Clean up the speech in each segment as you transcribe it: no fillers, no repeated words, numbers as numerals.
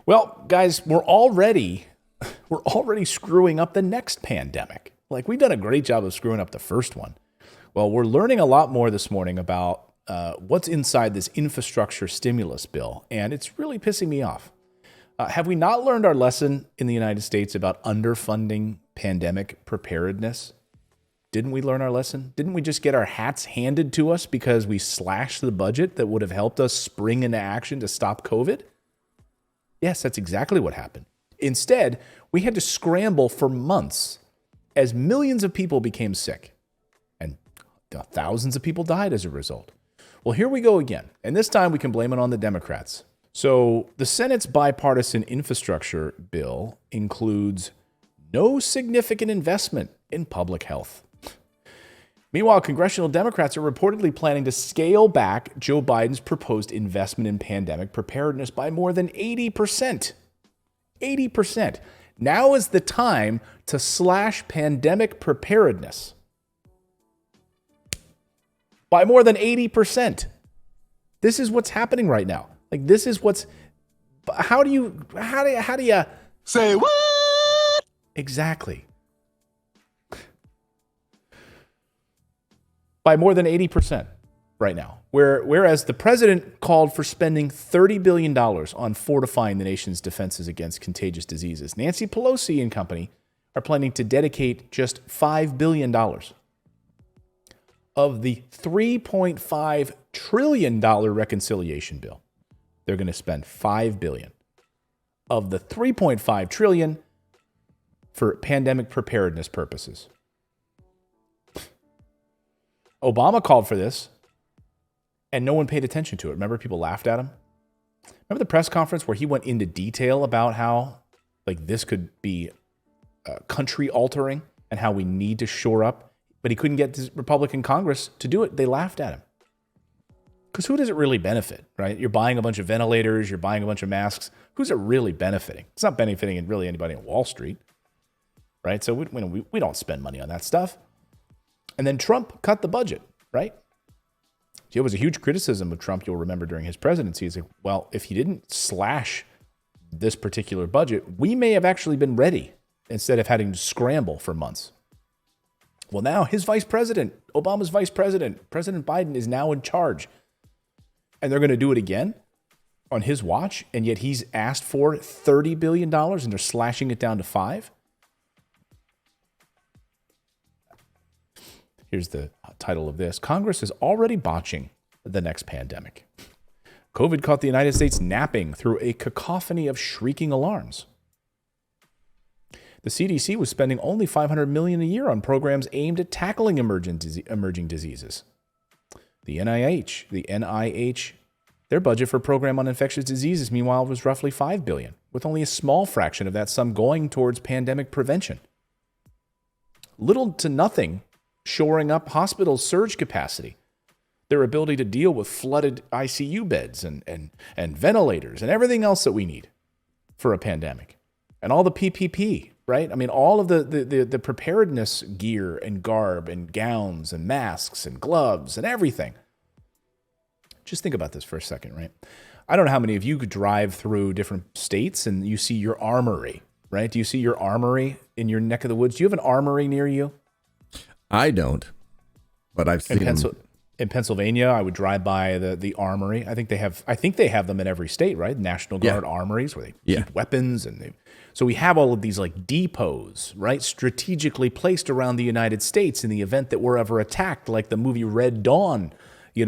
Well, guys, we're already screwing up the next pandemic. Like, we've done a great job of screwing up the first one. Well, we're learning a lot more this morning about what's inside this infrastructure stimulus bill, and it's really pissing me off. Have we not learned our lesson in the United States about underfunding pandemic preparedness? Didn't we learn our lesson? Didn't we just get our hats handed to us because we slashed the budget that would have helped us spring into action to stop COVID? Yes, that's exactly what happened. Instead, we had to scramble for months as millions of people became sick and thousands of people died as a result. Well, here we go again, and this time we can blame it on the Democrats. So the Senate's bipartisan infrastructure bill includes no significant investment in public health. Meanwhile, congressional Democrats are reportedly planning to scale back Joe Biden's proposed investment in pandemic preparedness by more than 80%. 80%. Now is the time to slash pandemic preparedness by more than 80%. This is what's happening right now. Like, this is what's, how do you say what? Exactly. By more than 80% right now. Whereas the president called for spending $30 billion on fortifying the nation's defenses against contagious diseases, Nancy Pelosi and company are planning to dedicate just $5 billion of the $3.5 trillion reconciliation bill. They're going to spend $5 billion of the $3.5 trillion for pandemic preparedness purposes. Obama called for this, and no one paid attention to it. Remember, people laughed at him? Remember the press conference where he went into detail about how, like, this could be country altering and how we need to shore up, but he couldn't get the Republican Congress to do it. They laughed at him. Because who does it really benefit, right? You're buying a bunch of ventilators, you're buying a bunch of masks. Who's it really benefiting? It's not benefiting really anybody on Wall Street, right? So we don't spend money on that stuff. And then Trump cut the budget, right? There was a huge criticism of Trump, you'll remember, during his presidency. He's like, well, if he didn't slash this particular budget, we may have actually been ready instead of having to scramble for months. Well, now his vice president, Obama's vice president, President Biden, is now in charge. And they're going to do it again on his watch, and yet he's asked for $30 billion, and they're slashing it down to $5 billion. Here's the title of this. Congress is already botching the next pandemic. COVID caught the United States napping through a cacophony of shrieking alarms. The CDC was spending only $500 million a year on programs aimed at tackling emerging diseases. The NIH, their budget for program on infectious diseases, meanwhile, was roughly $5 billion, with only a small fraction of that sum going towards pandemic prevention. Little to nothing shoring up hospitals' surge capacity, their ability to deal with flooded ICU beds and ventilators and everything else that we need for a pandemic. And all the PPP, right? I mean, all of the preparedness gear and garb and gowns and masks and gloves and everything. Just think about this for a second, right? I don't know how many of you could drive through different states and you see your armory, right? Do you see your armory in your neck of the woods? Do you have an armory near you? I don't, but I've seen them. In Pennsylvania, I would drive by the armory. I think they have them in every state, right? National Guard armories where they keep weapons, so we have all of these like depots, right? Strategically placed around the United States in the event that we're ever attacked, like the movie Red Dawn, the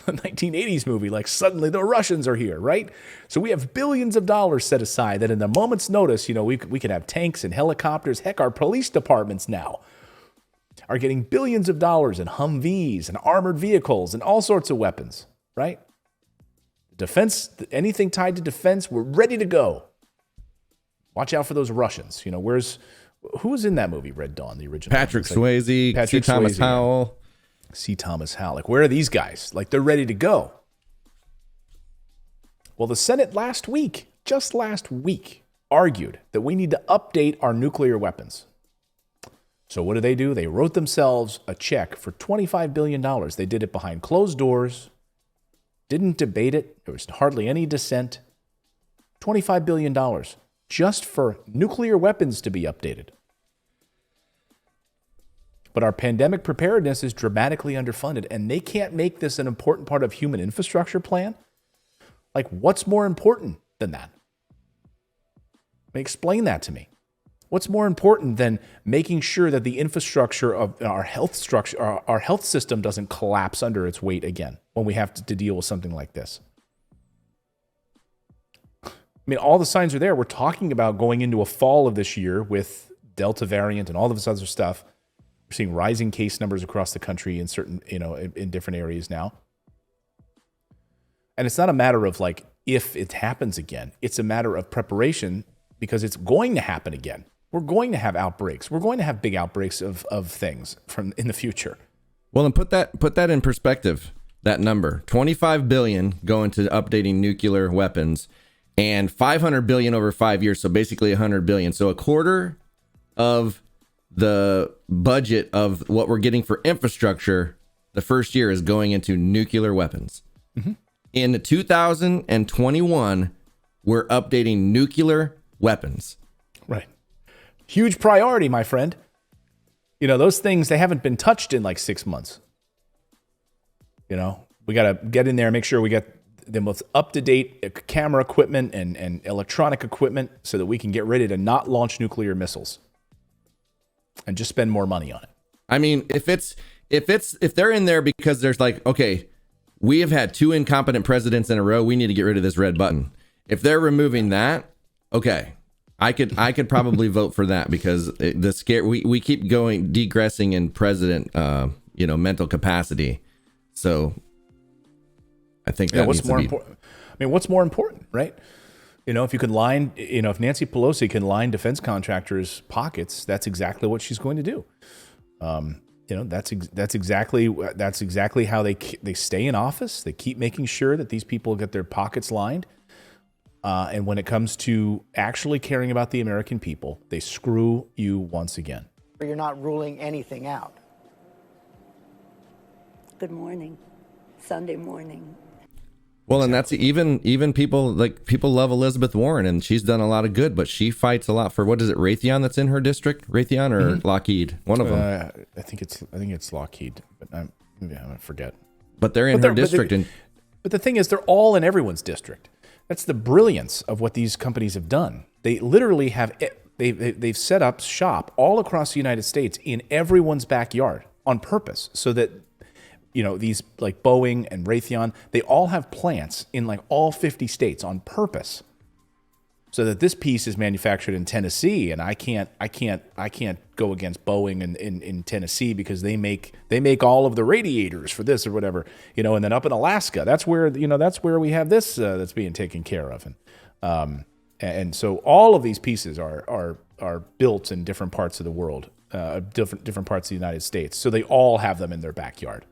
1980s movie, like suddenly the Russians are here, right? So we have billions of dollars set aside that in a moment's notice, we could have tanks and helicopters. Heck, our police departments now are getting billions of dollars in Humvees and armored vehicles and all sorts of weapons, right? Defense, anything tied to defense, we're ready to go. Watch out for those Russians. Who was in that movie, Red Dawn, the original? Patrick Swayze, C. Thomas Howell. C. Thomas Howell. Like, where are these guys? Like, they're ready to go. Well, the Senate just last week, argued that we need to update our nuclear weapons. So what do? They wrote themselves a check for $25 billion. They did it behind closed doors, didn't debate it. There was hardly any dissent. $25 billion just for nuclear weapons to be updated. But our pandemic preparedness is dramatically underfunded, and they can't make this an important part of human infrastructure plan. Like, what's more important than that? Explain that to me. What's more important than making sure that the infrastructure of our health structure, our health system doesn't collapse under its weight again when we have to deal with something like this? I mean, all the signs are there. We're talking about going into a fall of this year with Delta variant and all of this other stuff. We're seeing rising case numbers across the country in certain, in different areas now. And it's not a matter of like if it happens again. It's a matter of preparation because it's going to happen again. We're going to have outbreaks. We're going to have big outbreaks of things from in the future. Well, and put that in perspective. That number, 25 billion going to updating nuclear weapons, and 500 billion over 5 years. So basically 100 billion. So a quarter of the budget of what we're getting for infrastructure the first year is going into nuclear weapons. Mm-hmm. In 2021, we're updating nuclear weapons. Right. Huge priority, my friend. Those things, they haven't been touched in like 6 months. We got to get in there, make sure we get the most up-to-date camera equipment and electronic equipment so that we can get ready to not launch nuclear missiles and just spend more money on it. I mean, if they're in there because there's like, okay, we have had 2 incompetent presidents in a row, we need to get rid of this red button. If they're removing that, okay. I could probably vote for that because we keep going degressing in president mental capacity. So I think that what's more important? I mean, what's more important, right? If you can line, if Nancy Pelosi can line defense contractors' pockets, that's exactly what she's going to do. That's exactly how they stay in office. They keep making sure that these people get their pockets lined. And when it comes to actually caring about the American people, they screw you once again. You're not ruling anything out. Good morning. Sunday morning. Well, and that's even people love Elizabeth Warren, and she's done a lot of good, but she fights a lot for, what is it, Raytheon that's in her district? Raytheon or Lockheed? One of them. I think it's Lockheed, but I'm gonna forget. But they're in her district. But the thing is, they're all in everyone's district. That's the brilliance of what these companies have done. They literally have they've set up shop all across the United States in everyone's backyard on purpose, so that these like Boeing and Raytheon, they all have plants in like all 50 states on purpose, so that this piece is manufactured in Tennessee, and I can't go against Boeing in Tennessee because they make all of the radiators for this or whatever, and then up in Alaska, that's where we have this that's being taken care of, and so all of these pieces are built in different parts of the world, different parts of the United States, so they all have them in their backyard.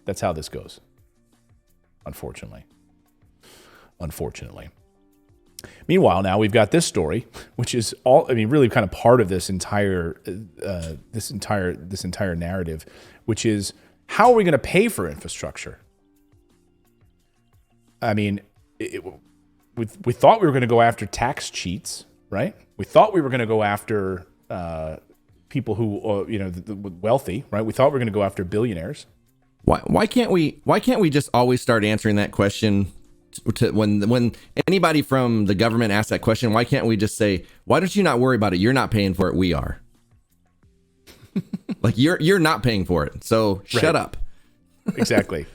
That's how this goes, unfortunately. Meanwhile, now we've got this story, which is really kind of part of this entire narrative, which is, how are we going to pay for infrastructure? I mean, we thought we were going to go after tax cheats, right? We thought we were going to go after people who, wealthy, right? We thought we were going to go after billionaires. Why can't we just always start answering that question? When anybody from the government asks that question, why can't we just say, why don't you not worry about it? You're not paying for it. We are. Like you're not paying for it. So shut up. Exactly.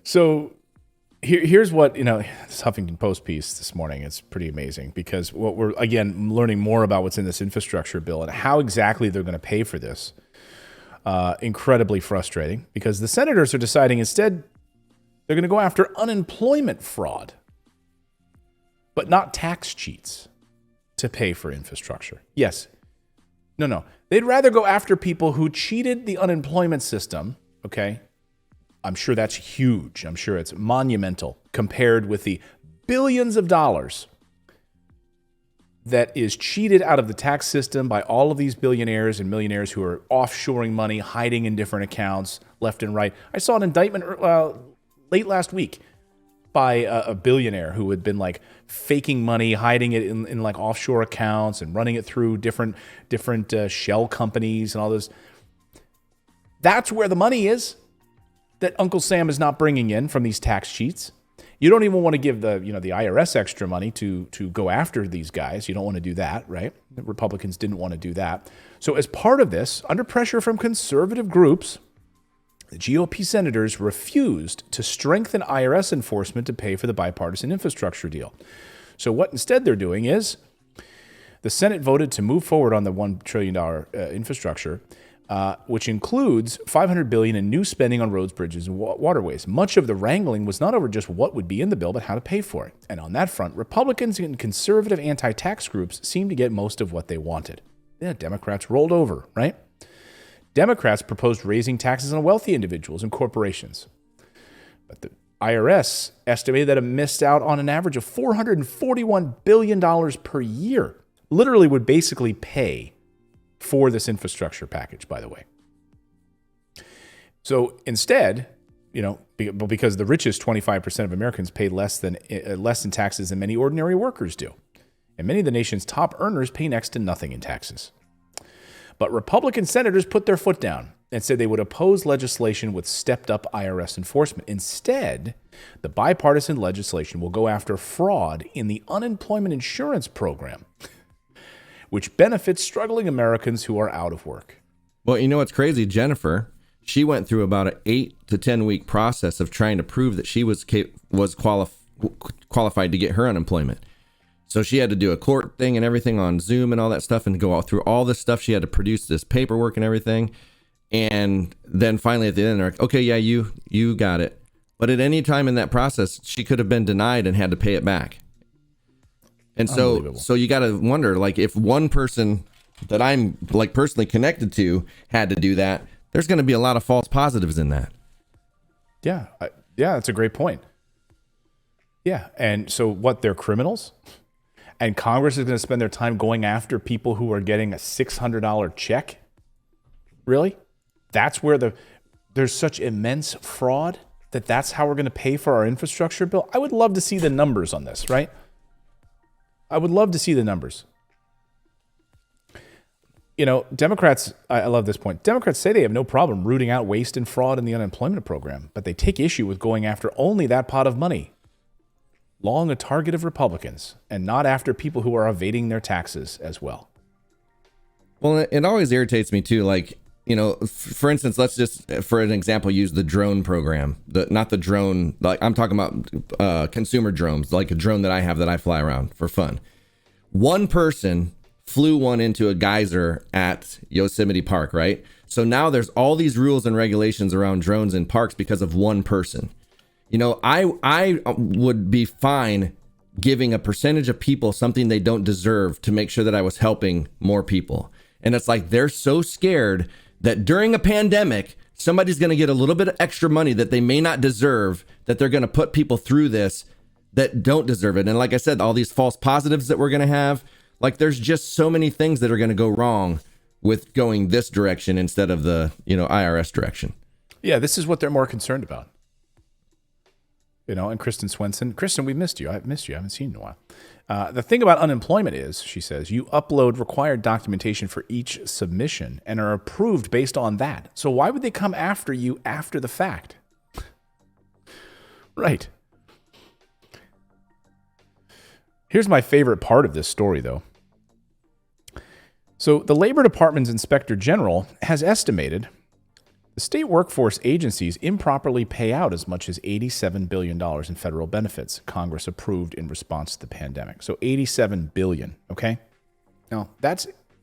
So here's what, this Huffington Post piece this morning, it's pretty amazing because what we're, again, learning more about what's in this infrastructure bill and how exactly they're going to pay for this. Incredibly frustrating because the senators are deciding instead they're going to go after unemployment fraud, but not tax cheats to pay for infrastructure. Yes. No. They'd rather go after people who cheated the unemployment system, okay? I'm sure that's huge. I'm sure it's monumental compared with the billions of dollars that is cheated out of the tax system by all of these billionaires and millionaires who are offshoring money, hiding in different accounts left and right. I saw an indictment late last week by a billionaire who had been like faking money, hiding it in like offshore accounts and running it through different shell companies and all those. That's where the money is that Uncle Sam is not bringing in from these tax cheats. You don't even want to give the IRS extra money to go after these guys. You don't want to do that, right? The Republicans didn't want to do that. So as part of this, under pressure from conservative groups, the GOP senators refused to strengthen IRS enforcement to pay for the bipartisan infrastructure deal. So what instead they're doing is the Senate voted to move forward on the $1 trillion infrastructure, which includes $500 billion in new spending on roads, bridges, and waterways. Much of the wrangling was not over just what would be in the bill, but how to pay for it. And on that front, Republicans and conservative anti-tax groups seemed to get most of what they wanted. Yeah, Democrats rolled over, right? Democrats proposed raising taxes on wealthy individuals and corporations. But the IRS estimated that it missed out on an average of $441 billion per year. Literally would basically pay for this infrastructure package, by the way. So instead, because the richest 25% of Americans pay less in taxes than many ordinary workers do. And many of the nation's top earners pay next to nothing in taxes. But Republican senators put their foot down and said they would oppose legislation with stepped-up IRS enforcement. Instead, the bipartisan legislation will go after fraud in the unemployment insurance program, which benefits struggling Americans who are out of work. Well, you know what's crazy? Jennifer, she went through about an 8 to 10 week process of trying to prove that she was qualified to get her unemployment. So she had to do a court thing and everything on Zoom and all that stuff and go all through all this stuff. She had to produce this paperwork and everything. And then finally at the end, they're like, okay, yeah, you got it. But at any time in that process, she could have been denied and had to pay it back. And so you got to wonder, like, if one person that I'm like personally connected to had to do that, there's going to be a lot of false positives in that. Yeah. That's a great point. Yeah. And so what, they're criminals? And Congress is going to spend their time going after people who are getting a $600 check? Really? That's where there's such immense fraud that's how we're going to pay for our infrastructure bill? I would love to see the numbers on this, right? I would love to see the numbers. Democrats, I love this point. Democrats say they have no problem rooting out waste and fraud in the unemployment program, but they take issue with going after only that pot of money. Long a target of Republicans, and not after people who are evading their taxes as well. Well, it always irritates me too. Like, for instance, let's just, for an example, use the drone program. Not the drone, like I'm talking about consumer drones, like a drone that I have that I fly around for fun. One person flew one into a geyser at Yosemite Park, right? So now there's all these rules and regulations around drones in parks because of one person. I would be fine giving a percentage of people something they don't deserve to make sure that I was helping more people. And it's like they're so scared that during a pandemic, somebody's going to get a little bit of extra money that they may not deserve, that they're going to put people through this that don't deserve it. And like I said, all these false positives that we're going to have, like there's just so many things that are going to go wrong with going this direction instead of the, IRS direction. Yeah, this is what they're more concerned about. And Kristen Swenson. Kristen, we missed you. I've missed you. I haven't seen you in a while. The thing about unemployment is, she says, you upload required documentation for each submission and are approved based on that. So why would they come after you after the fact? Right. Here's my favorite part of this story, though. So the Labor Department's Inspector General has estimated the state workforce agencies improperly pay out as much as $87 billion in federal benefits Congress approved in response to the pandemic. So $87 billion, okay? Now,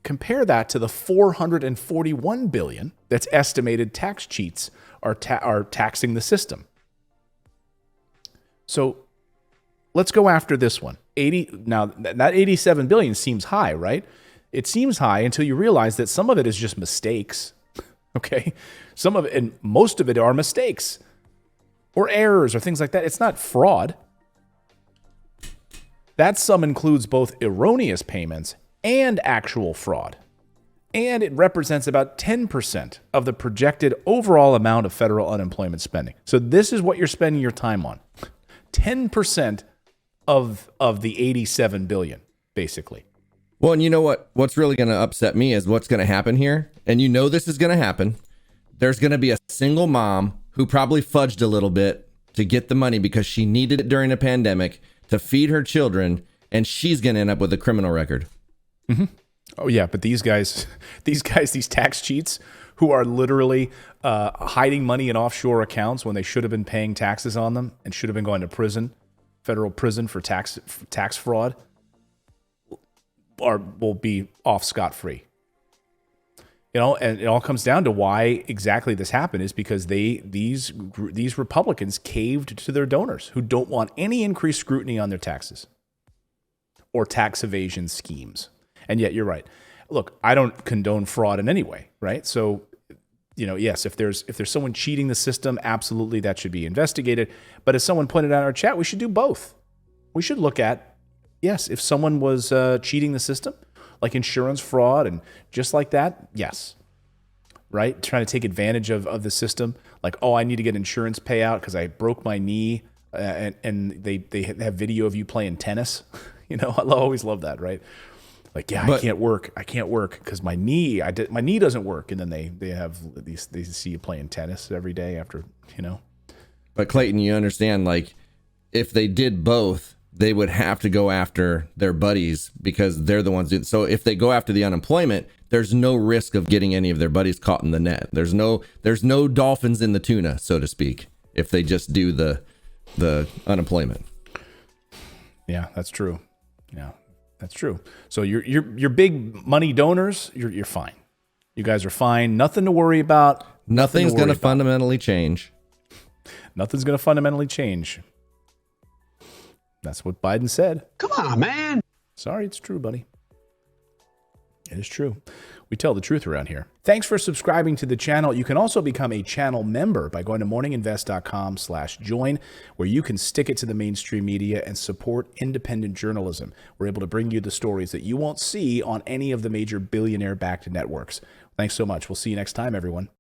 compare that to the $441 billion that's estimated tax cheats are taxing the system. So let's go after this one. Now, that $87 billion seems high, right? It seems high until you realize that some of it is just mistakes. Okay, some of it, and most of it are mistakes or errors or things like that. It's not fraud. That sum includes both erroneous payments and actual fraud. And it represents about 10% of the projected overall amount of federal unemployment spending. So this is what you're spending your time on. 10% of the 87 billion, basically. Well, and you know what's really going to upset me is what's going to happen here. And you know this is going to happen. There's going to be a single mom who probably fudged a little bit to get the money because she needed it during a pandemic to feed her children, and she's going to end up with a criminal record. Mm-hmm. Oh yeah, but these tax cheats who are literally hiding money in offshore accounts when they should have been paying taxes on them and should have been going to prison, federal prison for tax fraud, will be off scot-free. You know, and it all comes down to why exactly this happened is because these Republicans caved to their donors who don't want any increased scrutiny on their taxes or tax evasion schemes. And yet you're right. Look, I don't condone fraud in any way, right? So, you know, yes, if there's someone cheating the system, absolutely that should be investigated. But as someone pointed out in our chat, we should do both. We should look at, yes, if someone was cheating the system, like insurance fraud and just like that, yes, right? Trying to take advantage of the system, like, oh, I need to get insurance payout because I broke my knee, and they have video of you playing tennis. You know, I always love that, right? Like, yeah, I can't work because my knee doesn't work, and then they see you playing tennis every day after, you know. But Clayton, you understand, like, if they did both, they would have to go after their buddies because they're the ones doing. So if they go after the unemployment, there's no risk of getting any of their buddies caught in the net. There's no dolphins in the tuna, so to speak, if they just do the unemployment. Yeah, that's true. Yeah, that's true. So your big money donors, you're fine. You guys are fine. Nothing to worry about. Nothing's going to fundamentally change. Nothing's going to fundamentally change. That's what Biden said. Come on, man. Sorry, it's true, buddy. It is true. We tell the truth around here. Thanks for subscribing to the channel. You can also become a channel member by going to morninginvest.com/join, where you can stick it to the mainstream media and support independent journalism. We're able to bring you the stories that you won't see on any of the major billionaire-backed networks. Thanks so much. We'll see you next time, everyone.